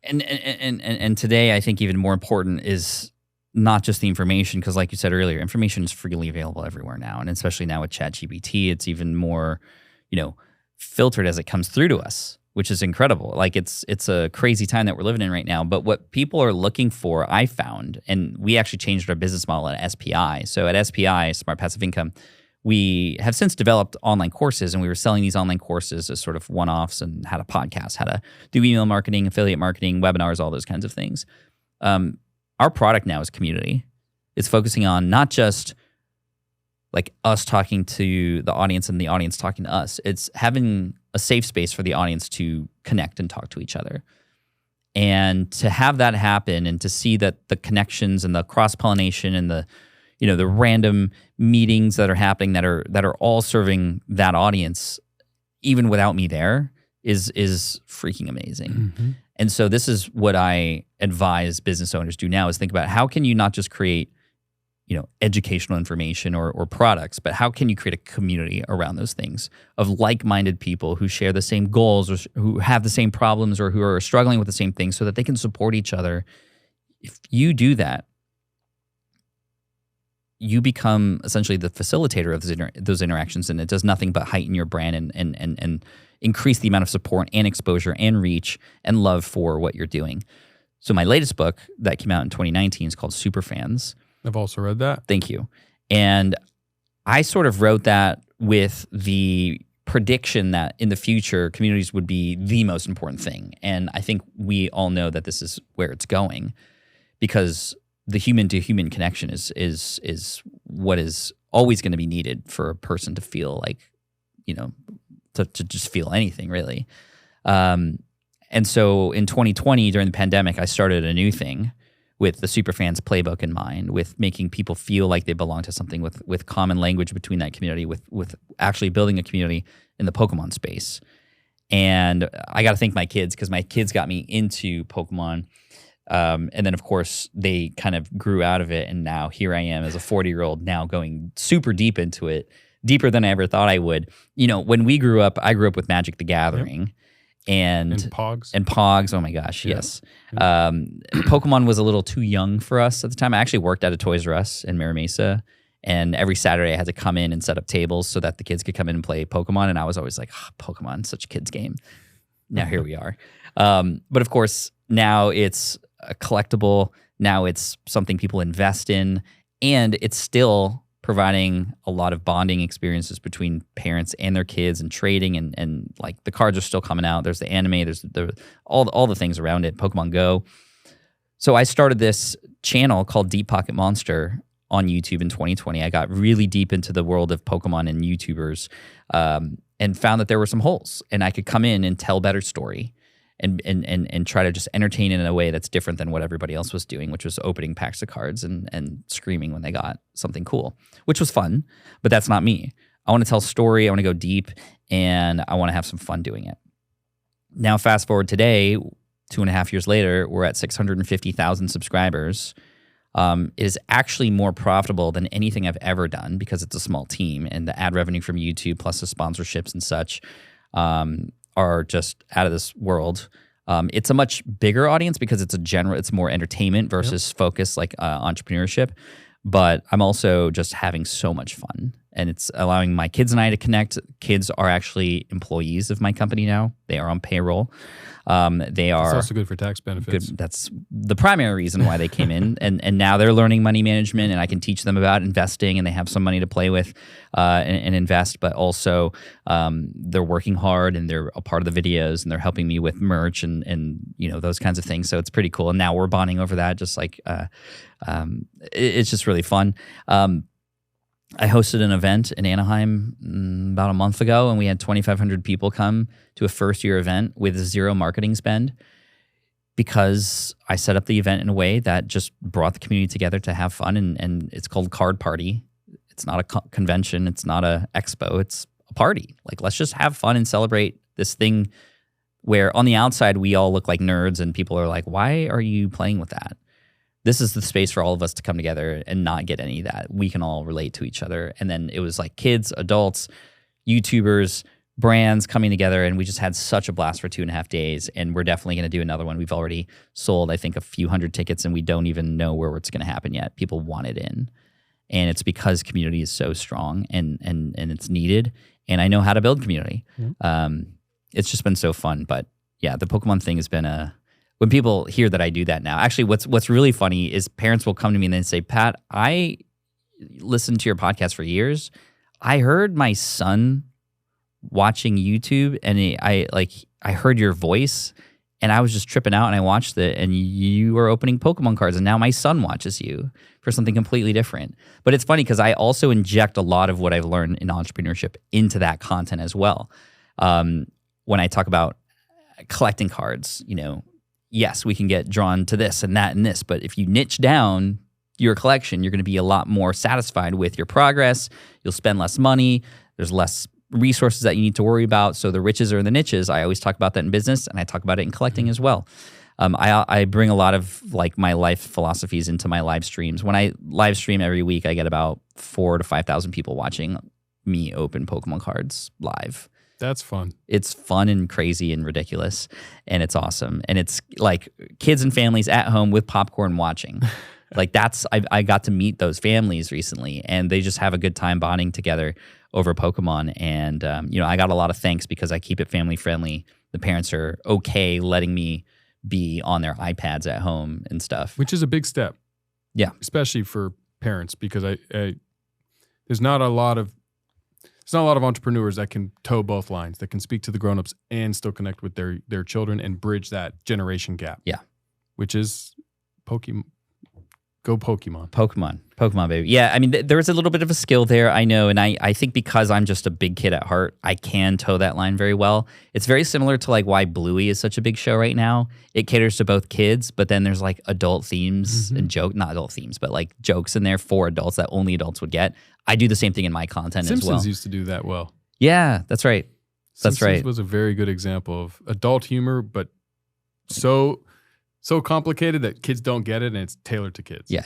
And today I think even more important is not just the information, because like you said earlier, information is freely available everywhere now. And especially now with ChatGPT, it's even more, filtered as it comes through to us, which is incredible. Like it's a crazy time that we're living in right now. But what people are looking for, I found, and we actually changed our business model at SPI. So at SPI, Smart Passive Income, we have since developed online courses, and we were selling these online courses as sort of one-offs and how to podcast, how to do email marketing, affiliate marketing, webinars, all those kinds of things. Our product now is community. It's focusing on not just like us talking to the audience and the audience talking to us. It's having a safe space for the audience to connect and talk to each other. And to have that happen and to see that the connections and the cross-pollination and the random meetings that are happening that are all serving that audience, even without me there, is freaking amazing. And so this is what I advise business owners do now, is think about how can you not just create educational information or products, but how can you create a community around those things of like-minded people who share the same goals or who have the same problems or who are struggling with the same things so that they can support each other. If you do that, you become essentially the facilitator of those interactions, and it does nothing but heighten your brand and increase the amount of support and exposure and reach and love for what you're doing. So my latest book that came out in 2019 is called Superfans. I've also read that. Thank you. And I sort of wrote that with the prediction that in the future, communities would be the most important thing. And I think we all know that this is where it's going, because the human-to-human connection is what is always going to be needed for a person to feel like, to just feel anything, really. And so in 2020, during the pandemic, I started a new thing with the Superfans playbook in mind, with making people feel like they belong to something, with common language between that community, with actually building a community in the Pokemon space. And I got to thank my kids, because my kids got me into Pokemon. And then, of course, they kind of grew out of it. And now here I am as a 40-year-old now going super deep into it, deeper than I ever thought I would. When we grew up, I grew up with Magic the Gathering. Yep. And Pogs. And Pogs. Oh my gosh, yes. Pokemon was a little too young for us at the time. I actually worked at a Toys R Us in Mira Mesa, and every Saturday I had to come in and set up tables so that the kids could come in and play Pokemon. And I was always like, Pokemon, such a kid's game. Now here we are. But of course, now it's a collectible. Now it's something people invest in, and it's still providing a lot of bonding experiences between parents and their kids, and trading, and like the cards are still coming out. There's the anime, there's all the things around it, Pokemon Go. So I started this channel called Deep Pocket Monster on YouTube in 2020. I got really deep into the world of Pokemon and YouTubers, and found that there were some holes, and I could come in and tell a better story. And try to just entertain in a way that's different than what everybody else was doing, which was opening packs of cards and screaming when they got something cool, which was fun, but that's not me. I want to tell a story, I want to go deep, and I want to have some fun doing it. Now, fast forward today, 2.5 years later, we're at 650,000 subscribers. It is actually more profitable than anything I've ever done because it's a small team, and the ad revenue from YouTube plus the sponsorships and such are just out of this world. It's a much bigger audience because it's more entertainment versus focus like entrepreneurship. But I'm also just having so much fun, and it's allowing my kids and I to connect. Kids are actually employees of my company now. They are on payroll. They are. It's also good for tax benefits. Good. That's the primary reason why they came in, and now they're learning money management, and I can teach them about investing, and they have some money to play with and invest. But also, they're working hard, and they're a part of the videos, and they're helping me with merch and those kinds of things. So it's pretty cool. And now we're bonding over that. Just like it's just really fun. I hosted an event in Anaheim about a month ago, and we had 2,500 people come to a first-year event with zero marketing spend because I set up the event in a way that just brought the community together to have fun, and it's called Card Party. It's not a convention. It's not a expo. It's a party. Like, let's just have fun and celebrate this thing where on the outside we all look like nerds, and people are like, why are you playing with that? This is the space for all of us to come together and not get any of that. We can all relate to each other. And then it was like kids, adults, YouTubers, brands coming together, and we just had such a blast for 2.5 days. And we're definitely going to do another one. We've already sold, I think, a few hundred tickets, and we don't even know where it's going to happen yet. People want it in. And it's because community is so strong and it's needed. And I know how to build community. It's just been so fun. But yeah, the Pokemon thing has been when people hear that I do that now, actually what's really funny is parents will come to me and they say, Pat, I listened to your podcast for years. I heard my son watching YouTube, and I heard your voice, and I was just tripping out, and I watched it, and you were opening Pokemon cards, and now my son watches you for something completely different. But it's funny because I also inject a lot of what I've learned in entrepreneurship into that content as well. When I talk about collecting cards, yes, we can get drawn to this and that and this, but if you niche down your collection, you're going to be a lot more satisfied with your progress. You'll spend less money. There's less resources that you need to worry about. So the riches are in the niches. I always talk about that in business, and I talk about it in collecting as well. I bring a lot of like my life philosophies into my live streams. When I live stream every week, I get about 4,000 to 5,000 people watching me open Pokemon cards live. That's fun. It's fun and crazy and ridiculous, and it's awesome. And it's like kids and families at home with popcorn watching. Like I got to meet those families recently, and they just have a good time bonding together over Pokemon. And I got a lot of thanks because I keep it family friendly. The parents are okay letting me be on their iPads at home and stuff, which is a big step. Yeah, especially for parents, because there's not a lot of entrepreneurs that can toe both lines, that can speak to the grownups and still connect with their children and bridge that generation gap. Yeah. Which is Pokemon. Go Pokemon. Pokemon, baby. Yeah, I mean, there is a little bit of a skill there, I know, and I think because I'm just a big kid at heart, I can toe that line very well. It's very similar to like why Bluey is such a big show right now. It caters to both kids, but then there's like adult themes and not adult themes, but like jokes in there for adults that only adults would get. I do the same thing in my content as well. Simpsons used to do that well. Yeah, that's right. Simpsons was a very good example of adult humor, but so complicated that kids don't get it, and it's tailored to kids. Yeah.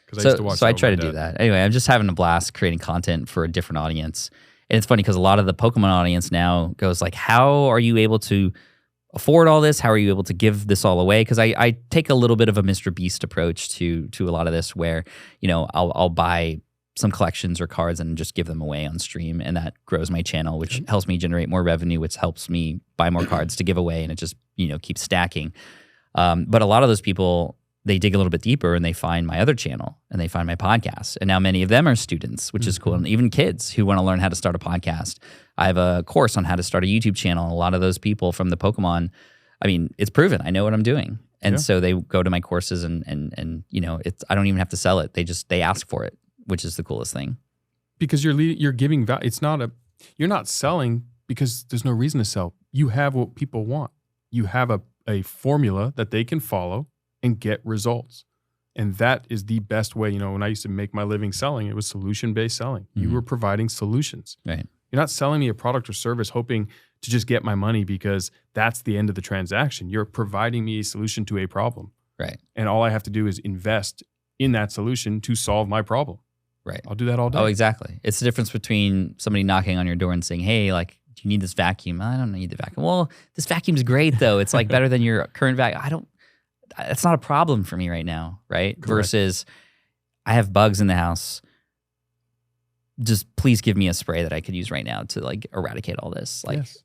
Because I used to watch. So I try to do that. Anyway, I'm just having a blast creating content for a different audience. And it's funny because a lot of the Pokemon audience now goes like, how are you able to afford all this? How are you able to give this all away? Because I take a little bit of a Mr. Beast approach to a lot of this, where I'll buy some collections or cards and just give them away on stream, and that grows my channel, which helps me generate more revenue, which helps me buy more cards to give away, and it just keeps stacking. But a lot of those people, they dig a little bit deeper and they find my other channel and they find my podcast. And now many of them are students, which is cool. And even kids who want to learn how to start a podcast. I have a course on how to start a YouTube channel. A lot of those people from the Pokemon, I mean, it's proven. I know what I'm doing. And so they go to my courses and it's, I don't even have to sell it. They ask for it, which is the coolest thing. Because you're giving value. You're not selling because there's no reason to sell. You have what people want. You have a formula that they can follow and get results. And that is the best way. When I used to make my living selling, it was solution-based selling. You were providing solutions. Right. You're not selling me a product or service hoping to just get my money because that's the end of the transaction. You're providing me a solution to a problem. Right. And all I have to do is invest in that solution to solve my problem. Right. I'll do that all day. Oh, exactly. It's the difference between somebody knocking on your door and saying, hey, do you need this vacuum? I don't need the vacuum. Well, this vacuum's great though. It's better than your current vacuum. That's not a problem for me right now, right? Correct. Versus I have bugs in the house. Just please give me a spray that I could use right now to eradicate all this. Yes.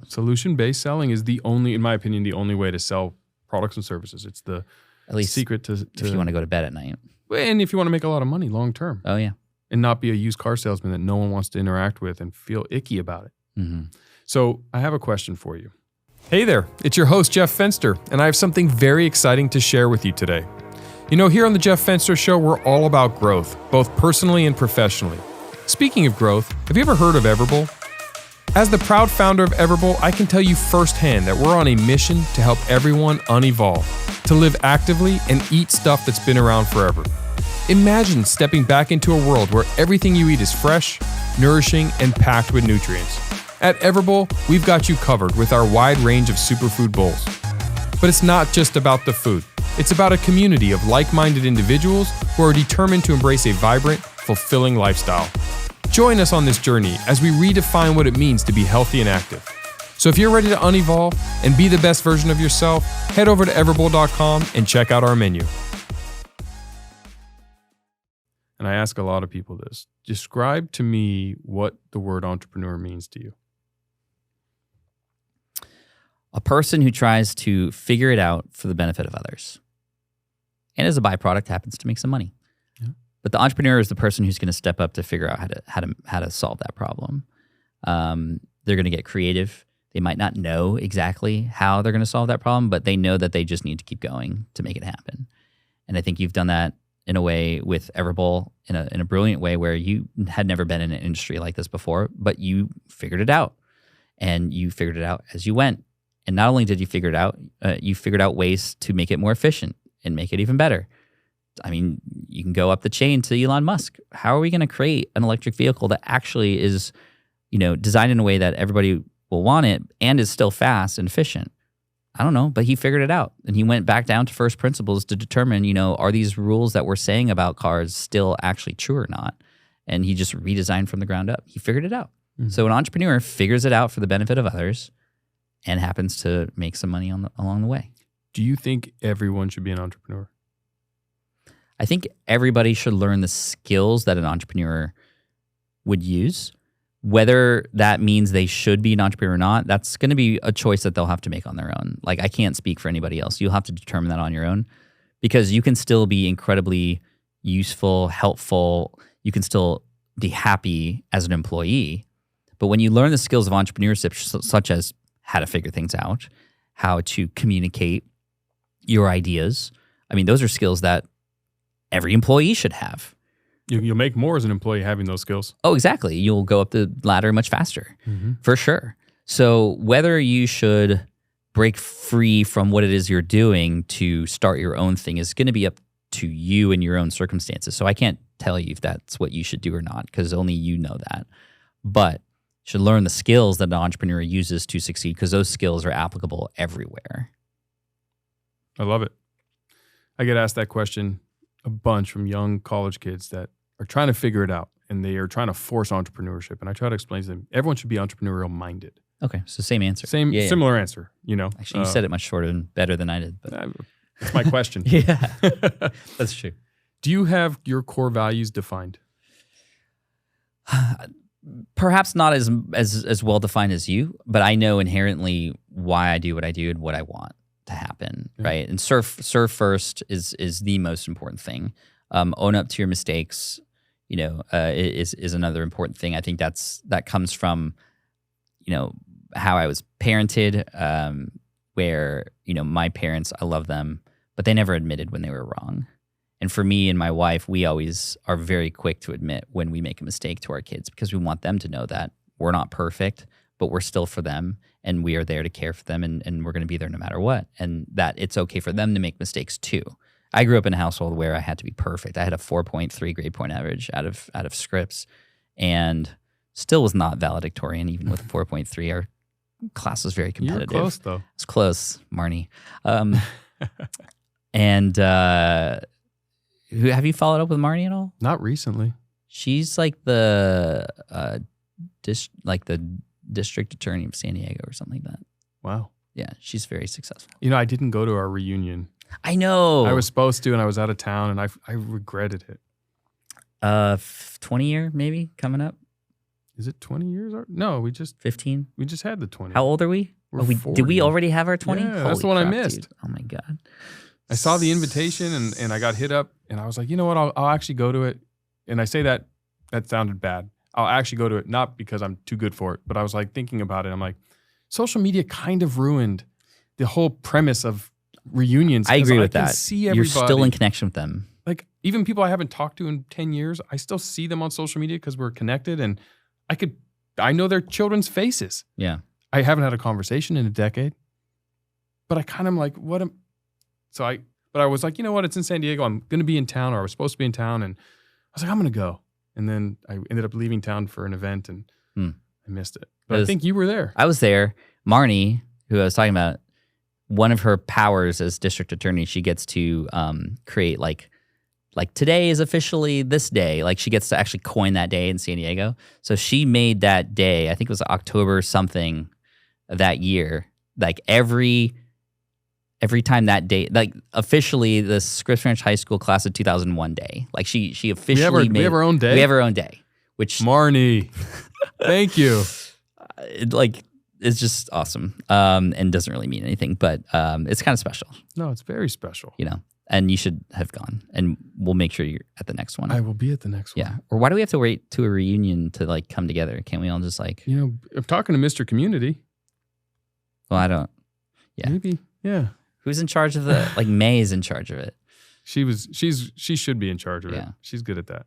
Solution-based selling is in my opinion, the only way to sell products and services. It's the at least secret to if you want to go to bed at night. And if you want to make a lot of money long term. Oh yeah. And not be a used car salesman that no one wants to interact with and feel icky about it. Mm-hmm. So I have a question for you. Hey there, it's your host, Jeff Fenster, and I have something very exciting to share with you today. Here on the Jeff Fenster Show, we're all about growth, both personally and professionally. Speaking of growth, have you ever heard of Everbowl? As the proud founder of Everbowl, I can tell you firsthand that we're on a mission to help everyone unevolve, to live actively and eat stuff that's been around forever. Imagine stepping back into a world where everything you eat is fresh, nourishing, and packed with nutrients. At Everbowl, we've got you covered with our wide range of superfood bowls. But it's not just about the food. It's about a community of like-minded individuals who are determined to embrace a vibrant, fulfilling lifestyle. Join us on this journey as we redefine what it means to be healthy and active. So if you're ready to unevolve and be the best version of yourself, head over to everbowl.com and check out our menu. And I ask a lot of people this. Describe to me what the word entrepreneur means to you. A person who tries to figure it out for the benefit of others, and as a byproduct happens to make some money. Yeah. But the entrepreneur is the person who's going to step up to figure out how to solve that problem. They're going to get creative. They might not know exactly how they're going to solve that problem, but they know that they just need to keep going to make it happen. And I think you've done that in a way with Everbowl in a brilliant way, where you had never been in an industry like this before, but you figured it out, and you figured it out as you went. And not only did you figure it out, you figured out ways to make it more efficient and make it even better. I mean, you can go up the chain to Elon Musk. How are we going to create an electric vehicle that actually is, designed in a way that everybody will want it and is still fast and efficient? I don't know, but he figured it out. And he went back down to first principles to determine, are these rules that we're saying about cars still actually true or not? And he just redesigned from the ground up. He figured it out. Mm-hmm. So an entrepreneur figures it out for the benefit of others and happens to make some money along the way. Do you think everyone should be an entrepreneur? I think everybody should learn the skills that an entrepreneur would use. Whether that means they should be an entrepreneur or not, that's going to be a choice that they'll have to make on their own. I can't speak for anybody else. You'll have to determine that on your own, because you can still be incredibly useful, helpful. You can still be happy as an employee. But when you learn the skills of entrepreneurship, such as how to figure things out, how to communicate your ideas, I mean, those are skills that every employee should have. You'll make more as an employee having those skills. Oh, exactly. You'll go up the ladder much faster, for sure. So whether you should break free from what it is you're doing to start your own thing is going to be up to you and your own circumstances. So I can't tell you if that's what you should do or not, because only you know that. But you should learn the skills that an entrepreneur uses to succeed, because those skills are applicable everywhere. I love it. I get asked that question a bunch from young college kids that are trying to figure it out, and they are trying to force entrepreneurship. And I try to explain to them, everyone should be entrepreneurial minded. Okay, so same answer. Similar answer, Actually, you said it much shorter and better than I did. But. That's my question. Yeah, that's true. Do you have your core values defined? Perhaps not as well defined as you, but I know inherently why I do what I do and what I want to happen, right? And serve first is the most important thing. Own up to your mistakes, is another important thing. I think that comes from, how I was parented, where, my parents, I love them, but they never admitted when they were wrong. And for me and my wife, we always are very quick to admit when we make a mistake to our kids because we want them to know that we're not perfect, but we're still for them and we are there to care for them and we're going to be there no matter what. And that it's okay for them to make mistakes too. I grew up in a household where I had to be perfect. I had a 4.3 grade point average out of Scripps and still was not valedictorian even with a 4.3. Our class was very competitive. You were close though. It's close, Marnie. And have you followed up with Marnie at all? Not recently. She's like the district attorney of San Diego or something like that. Wow. Yeah, she's very successful. I didn't go to our reunion. I know. I was supposed to, and I was out of town, and I regretted it. 20 year maybe coming up. Is it 20 years? No, 15. We just had the 20. How old are we? Did we already have our 20? Yeah, that's the one I missed. Dude. Oh my God. I saw the invitation and I got hit up and I was like, you know what? I'll actually go to it. And I say that sounded bad. I'll actually go to it, not because I'm too good for it, but I was like thinking about it. I'm like, social media kind of ruined the whole premise of reunions. I agree with that. See everybody. You're still in connection with them. Like even people I haven't talked to in 10 years, I still see them on social media because we're connected and I know their children's faces. Yeah. I haven't had a conversation in a decade, but I kind of like, but I was like, you know what? It's in San Diego. I'm going to be in town, or I was supposed to be in town. And I was like, I'm going to go. And then I ended up leaving town for an event and I missed it. But I think you were there. I was there. Marnie, who I was talking about, one of her powers as district attorney, she gets to create like today is officially this day. Like she gets to actually coin that day in San Diego. So she made that day, I think it was October something that year, like every time that day, like officially the Scripps Ranch High School class of 2001 day. Like she officially we have our own day. We have our own day, which Marnie, thank you. It's just awesome, and doesn't really mean anything, but it's kind of special. No, it's very special. And you should have gone, and we'll make sure you're at the next one. I will be at the next one. Yeah. Or why do we have to wait to a reunion to like come together? Can't we all just like? I'm talking to Mr. Community. Well, I don't. Yeah. Maybe. Yeah. Who's in charge of the? Like May's in charge of it. She should be in charge of it. She's good at that.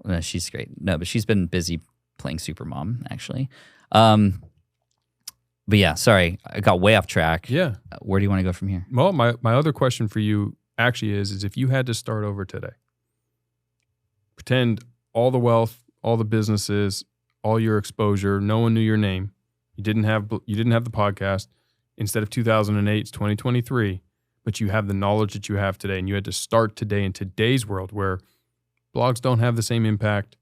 No, she's great. No, but she's been busy playing Supermom actually. But yeah, sorry, I got way off track. Yeah. Where do you want to go from here? Well, my other question for you actually is if you had to start over today, pretend all the wealth, all the businesses, all your exposure, no one knew your name, you didn't have the podcast. Instead of 2008, it's 2023, but you have the knowledge that you have today, and you had to start today in today's world where blogs don't have the same impact.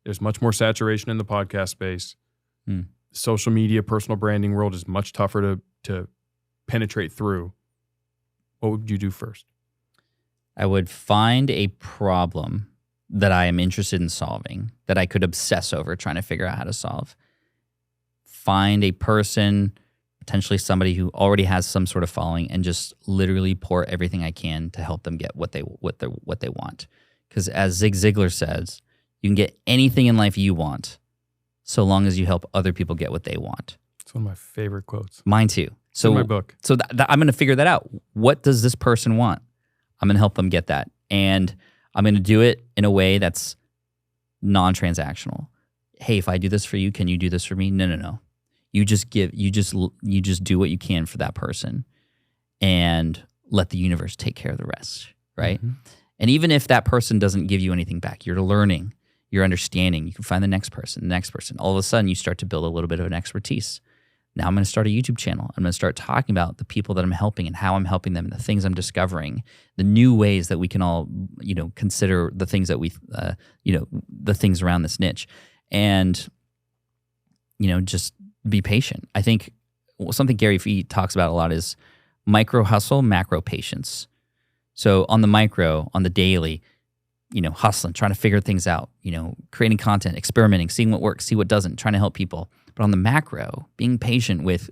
There's much more saturation in the podcast space. Social media, personal branding world is much tougher to penetrate through. What would you do first? I would find a problem that I am interested in solving, that I could obsess over trying to figure out how to solve. Find a person, potentially somebody who already has some sort of following, and just literally pour everything I can to help them get what they want. Because as Zig Ziglar says, you can get anything in life you want, so long as you help other people get what they want. It's one of my favorite quotes. Mine too. So in my book. So I'm going to figure that out. What does this person want? I'm going to help them get that, and I'm going to do it in a way that's non-transactional. Hey, if I do this for you, can you do this for me? No. You just do what you can for that person, and let the universe take care of the rest, right? Mm-hmm. And even if that person doesn't give you anything back, you're learning, you're understanding. You can find the next person. All of a sudden, you start to build a little bit of an expertise. Now I'm going to start a YouTube channel. I'm going to start talking about the people that I'm helping and how I'm helping them, and the things I'm discovering, the new ways that we can all, consider the things that we, the things around this niche, and just be patient. I think something Gary Vee talks about a lot is micro hustle, macro patience. So on the micro, on the daily, hustling, trying to figure things out, creating content, experimenting, seeing what works, see what doesn't, trying to help people. But on the macro, being patient with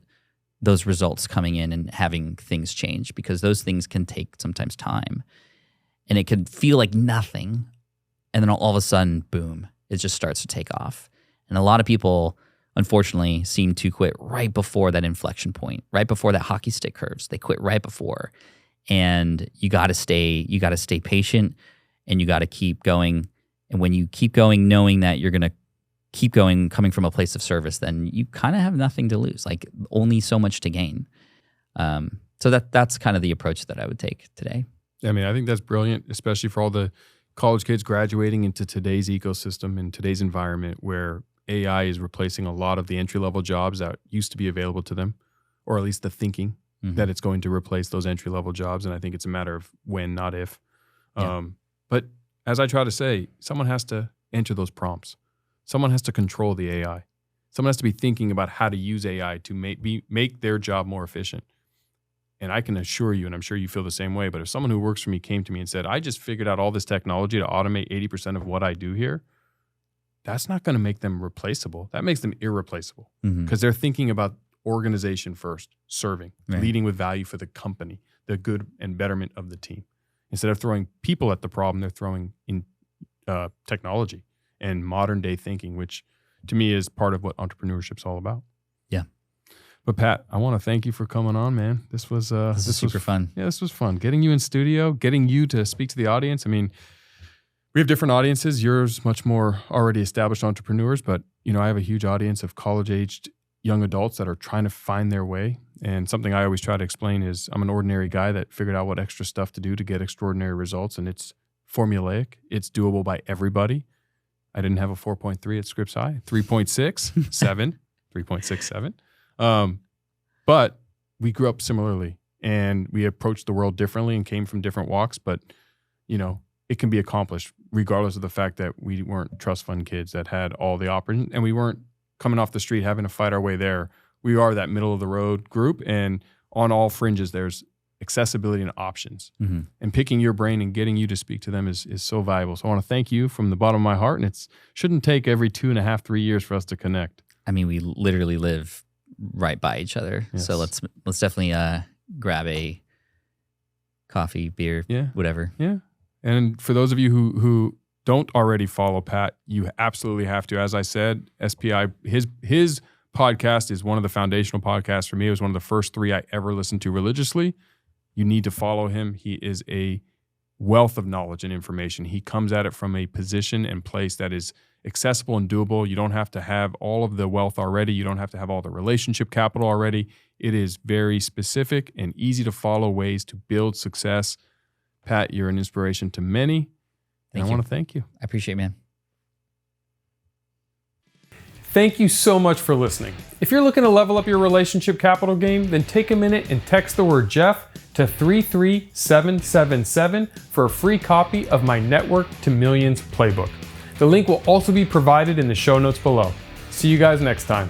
those results coming in and having things change, because those things can take sometimes time. And it can feel like nothing. And then all of a sudden, boom, it just starts to take off. And a lot of people, unfortunately, seem to quit right before that inflection point, right before that hockey stick curves. They quit right before. And you got to stay patient, and you got to keep going. And when you keep going, knowing that you're going to keep going, coming from a place of service, then you kind of have nothing to lose, like only so much to gain. So that's kind of the approach that I would take today. I mean, I think that's brilliant, especially for all the college kids graduating into today's ecosystem, in today's environment, where AI is replacing a lot of the entry-level jobs that used to be available to them, or at least the thinking that it's going to replace those entry-level jobs. And I think it's a matter of when, not if. Yeah. But as I try to say, someone has to enter those prompts. Someone has to control the AI. Someone has to be thinking about how to use AI to make their job more efficient. And I can assure you, and I'm sure you feel the same way, but if someone who works for me came to me and said, I just figured out all this technology to automate 80% of what I do here, that's not going to make them replaceable. That makes them irreplaceable, because they're thinking about organization first, serving, leading with value for the company, the good and betterment of the team. Instead of throwing people at the problem, they're throwing in technology and modern day thinking, which to me is part of what entrepreneurship's all about. Yeah. But Pat, I want to thank you for coming on, man. This was super fun. Yeah, this was fun. Getting you in studio, getting you to speak to the audience. I mean, we have different audiences. Yours much more already established entrepreneurs, but I have a huge audience of college-aged young adults that are trying to find their way. And something I always try to explain is I'm an ordinary guy that figured out what extra stuff to do to get extraordinary results, and it's formulaic. It's doable by everybody. I didn't have a 4.3 at Scripps High, 3.67. But we grew up similarly, and we approached the world differently and came from different walks. But, it can be accomplished regardless of the fact that we weren't trust fund kids that had all the options, and we weren't coming off the street having to fight our way there. We are that middle of the road group, and on all fringes, there's accessibility and options. And picking your brain and getting you to speak to them is so valuable. So I want to thank you from the bottom of my heart, and it shouldn't take every 2.5, 3 years for us to connect. I mean, we literally live right by each other. Yes. So let's definitely grab a coffee, beer, whatever. Yeah. And for those of you who don't already follow Pat, you absolutely have to. As I said, SPI, his podcast is one of the foundational podcasts for me. It was one of the first 3 I ever listened to religiously. You need to follow him. He is a wealth of knowledge and information. He comes at it from a position and place that is accessible and doable. You don't have to have all of the wealth already. You don't have to have all the relationship capital already. It is very specific and easy to follow ways to build success. Pat, you're an inspiration to many. And I want to thank you. I appreciate it, man. Thank you so much for listening. If you're looking to level up your relationship capital game, then take a minute and text the word Jeff to 33777 for a free copy of my Network to Millions playbook. The link will also be provided in the show notes below. See you guys next time.